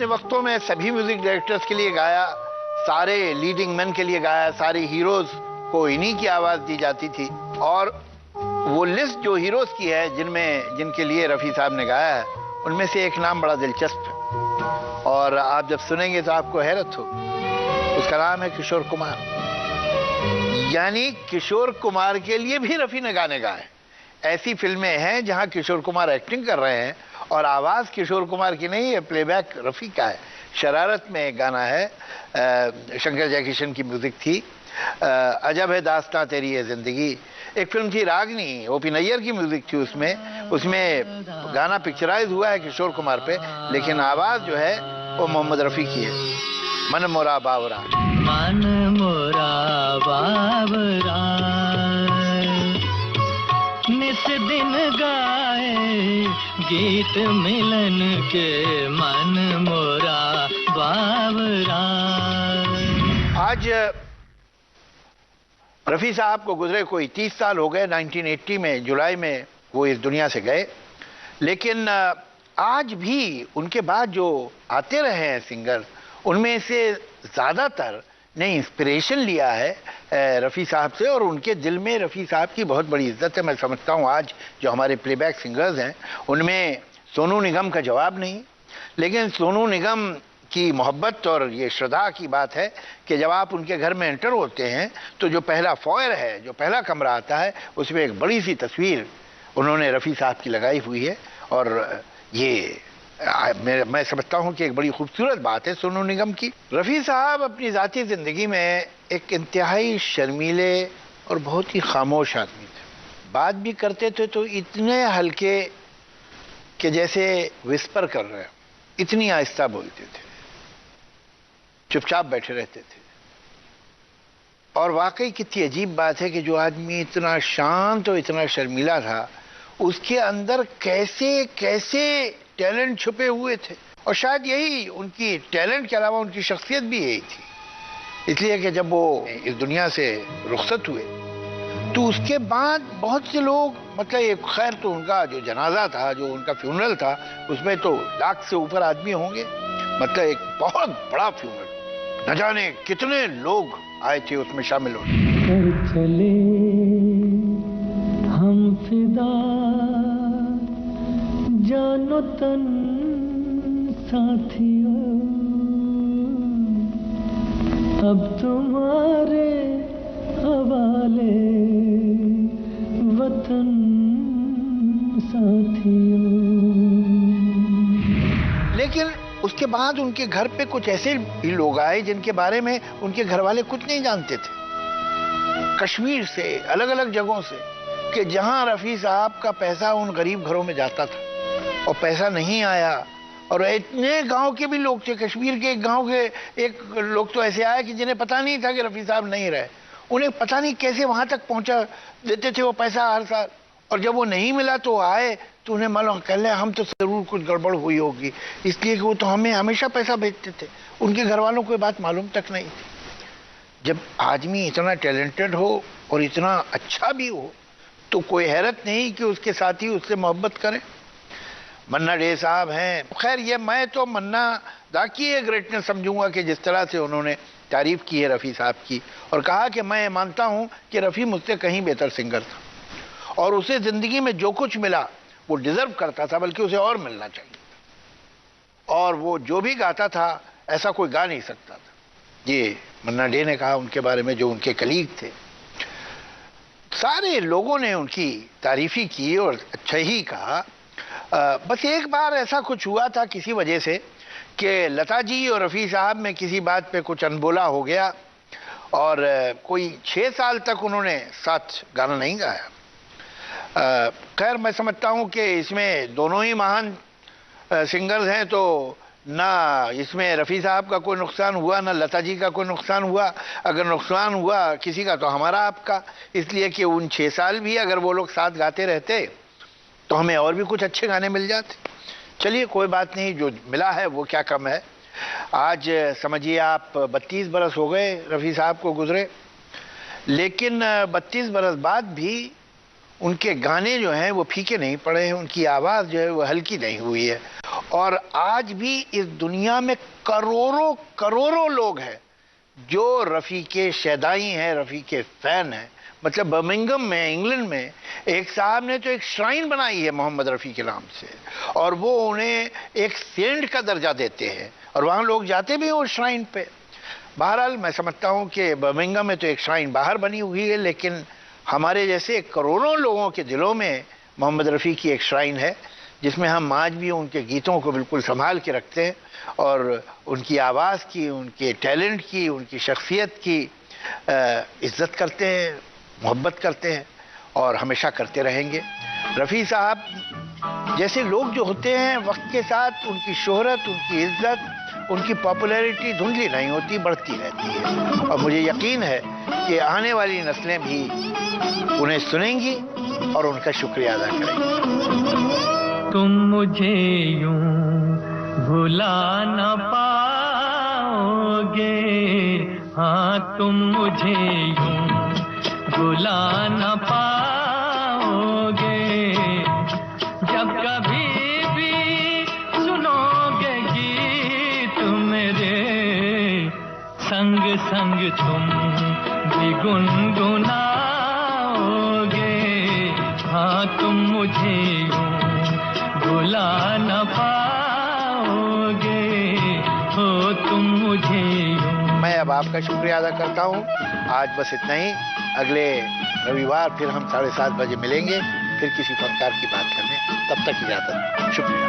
A: वक्तों में सभी म्यूजिक डायरेक्टर्स के लिए गाया, सारे लीडिंग मैन के लिए गाया, सारे हीरोज को इन्हीं की आवाज दी जाती थी। और वो लिस्ट जो हीरोज की है जिनके लिए रफी साहब ने गाया है, उनमें से एक नाम बड़ा दिलचस्प है और आप जब सुनेंगे तो आपको हैरत हो। उसका नाम है किशोर कुमार। यानी किशोर कुमार के लिए भी रफी ने गाने गाए। ऐसी फिल्में हैं जहां किशोर कुमार एक्टिंग कर रहे हैं और आवाज किशोर कुमार की नहीं है, प्लेबैक रफी का है। शरारत में एक गाना है, शंकर जयकिशन की म्यूजिक थी, अजब है दास्तां तेरी ये जिंदगी। एक फिल्म थी रागनी, ओपी नैयर की म्यूजिक थी उसमें गाना पिक्चराइज हुआ है किशोर कुमार पे, लेकिन आवाज जो है वो मोहम्मद रफी की है। मन मोरा बावरा,
C: मन मोरा बावरा निस दिन गाए गीत मिलन के, मन मोरा बावरा।
A: आज रफी साहब को गुजरे कोई 30 साल हो गए। 1980 में जुलाई में वो इस दुनिया से गए, लेकिन आज भी उनके बाद जो आते रहे हैं सिंगर, उनमें से ज़्यादातर ने इंस्पिरेशन लिया है रफ़ी साहब से, और उनके दिल में रफ़ी साहब की बहुत बड़ी इज्जत है। मैं समझता हूँ आज जो हमारे प्लेबैक सिंगर्स हैं उनमें सोनू निगम का जवाब नहीं, लेकिन सोनू निगम की मोहब्बत और ये श्रद्धा की बात है कि जब आप उनके घर में एंटर होते हैं तो जो पहला फॉयर है, जो पहला कमरा आता है, उसमें एक बड़ी सी तस्वीर उन्होंने रफ़ी साहब की लगाई हुई है। और ये मैं समझता हूँ कि एक बड़ी खूबसूरत बात है सोनू निगम की। रफ़ी साहब अपनी ज़ाती ज़िंदगी में एक इंतहाई शर्मीले और बहुत ही खामोश आदमी थे। बात भी करते थे तो इतने हल्के कि जैसे विस्पर कर रहे हैं, इतनी आहिस्ता बोलते थे, चुपचाप बैठे रहते थे। और वाकई कितनी अजीब बात है कि जो आदमी इतना शांत और इतना शर्मीला था, उसके अंदर कैसे कैसे टैलेंट छुपे हुए थे। और शायद यही उनकी टैलेंट के अलावा उनकी शख्सियत भी यही थी। इसलिए कि जब वो इस दुनिया से रुखसत हुए तो उसके बाद बहुत से लोग, मतलब एक खैर तो उनका जो जनाजा था, जो उनका फ्यूनरल था, उसमें तो 1 लाख से ऊपर आदमी होंगे, मतलब एक बहुत बड़ा फ्यूनरल। न जाने कितने लोग आए थे उसमें शामिल होने।
C: चले हम फिदा जानो तन साथियों, अब तुम्हारे हवाले वतन साथियों।
A: लेकिन उसके बाद उनके घर पे कुछ ऐसे भी लोग आए जिनके बारे में उनके घर वाले कुछ नहीं जानते थे, कश्मीर से, अलग अलग जगहों से, कि जहां रफ़ी साहब का पैसा उन गरीब घरों में जाता था और पैसा नहीं आया। और इतने गांव के भी लोग थे, कश्मीर के एक गांव के एक लोग तो ऐसे आए कि जिन्हें पता नहीं था कि रफ़ी साहब नहीं रहे, उन्हें पता नहीं कैसे वहां तक पहुंचा देते थे वो पैसा हर साल। और जब वो नहीं मिला तो आए तो उन्हें मालूम, कह ले हम तो जरूर कुछ गड़बड़ हुई होगी, इसलिए कि वो तो हमें हमेशा पैसा भेजते थे। उनके घर वालों को ये बात मालूम तक नहीं थी। जब आदमी इतना टैलेंटेड हो और इतना अच्छा भी हो तो कोई हैरत नहीं कि उसके साथी उससे मोहब्बत करें। मन्ना डे साहब हैं, खैर ये मैं तो मन्ना दा की ये ग्रेटनेस समझूंगा कि जिस तरह से उन्होंने तारीफ की है रफ़ी साहब की, और कहा कि मैं मानता हूं कि रफ़ी मुझसे कहीं बेहतर सिंगर था और उसे ज़िंदगी में जो कुछ मिला वो डिज़र्व करता था, बल्कि उसे और मिलना चाहिए था। और वो जो भी गाता था ऐसा कोई गा नहीं सकता था। ये मन्ना डे ने कहा उनके बारे में, जो उनके कलीग थे। सारे लोगों ने उनकी तारीफ़ी की और अच्छा ही कहा। बस एक बार ऐसा कुछ हुआ था किसी वजह से कि लता जी और रफ़ी साहब में किसी बात पे कुछ अनबोला हो गया और कोई 6 साल तक उन्होंने साथ गाना नहीं गाया। खैर मैं समझता हूँ कि इसमें दोनों ही महान सिंगर्स हैं, तो ना इसमें रफ़ी साहब का कोई नुकसान हुआ ना लता जी का कोई नुकसान हुआ। अगर नुकसान हुआ किसी का तो हमारा आपका, इसलिए कि उन 6 साल भी अगर वो लोग साथ गाते रहते तो हमें और भी कुछ अच्छे गाने मिल जाते। चलिए कोई बात नहीं, जो मिला है वो क्या कम है। आज समझिए आप 32 बरस हो गए रफ़ी साहब को गुजरे, लेकिन 32 बरस बाद भी उनके गाने जो हैं वो फीके नहीं पड़े हैं, उनकी आवाज़ जो है वो हल्की नहीं हुई है। और आज भी इस दुनिया में करोड़ों करोड़ों लोग हैं जो रफ़ी के शैदाई हैं, रफ़ी के फ़ैन हैं। मतलब बर्मिंघम में, इंग्लैंड में एक साहब ने तो एक श्राइन बनाई है मोहम्मद रफ़ी के नाम से, और वो उन्हें एक सेंट का दर्जा देते हैं और वहाँ लोग जाते भी हैं उस श्राइन पे। बहरहाल मैं समझता हूँ कि बर्मिंघम में तो एक श्राइन बाहर बनी हुई है, लेकिन हमारे जैसे करोड़ों लोगों के दिलों में मोहम्मद रफ़ी की एक श्राइन है, जिसमें हम आज भी उनके गीतों को बिल्कुल संभाल के रखते हैं और उनकी आवाज़ की, उनके टैलेंट की, उनकी शख्सियत की इज़्ज़त करते हैं, मोहब्बत करते हैं और हमेशा करते रहेंगे। रफ़ी साहब जैसे लोग जो होते हैं वक्त के साथ उनकी शोहरत, उनकी इज़्ज़त, उनकी पॉपुलैरिटी धुंधली नहीं होती, बढ़ती रहती है। और मुझे यकीन है कि आने वाली नस्लें भी उन्हें सुनेंगी और उनका शुक्रिया अदा करेंगी।
C: तुम मुझे यूं भुला न पाओगे, हाँ तुम मुझे यूं भुला न पाओगे, जब कभी भी सुनोगे गीत मेरे, संग संग तुम भी गुनगुनाओगे, हाँ तुम मुझे यूं भुला न पाओगे, हो तुम मुझे यूं।
A: मैं अब आपका शुक्रिया अदा करता हूँ। आज बस इतना ही। अगले रविवार फिर हम 7:30 बजे मिलेंगे, फिर किसी फनकार की बात करने। तब तक इजाज़त, शुक्रिया।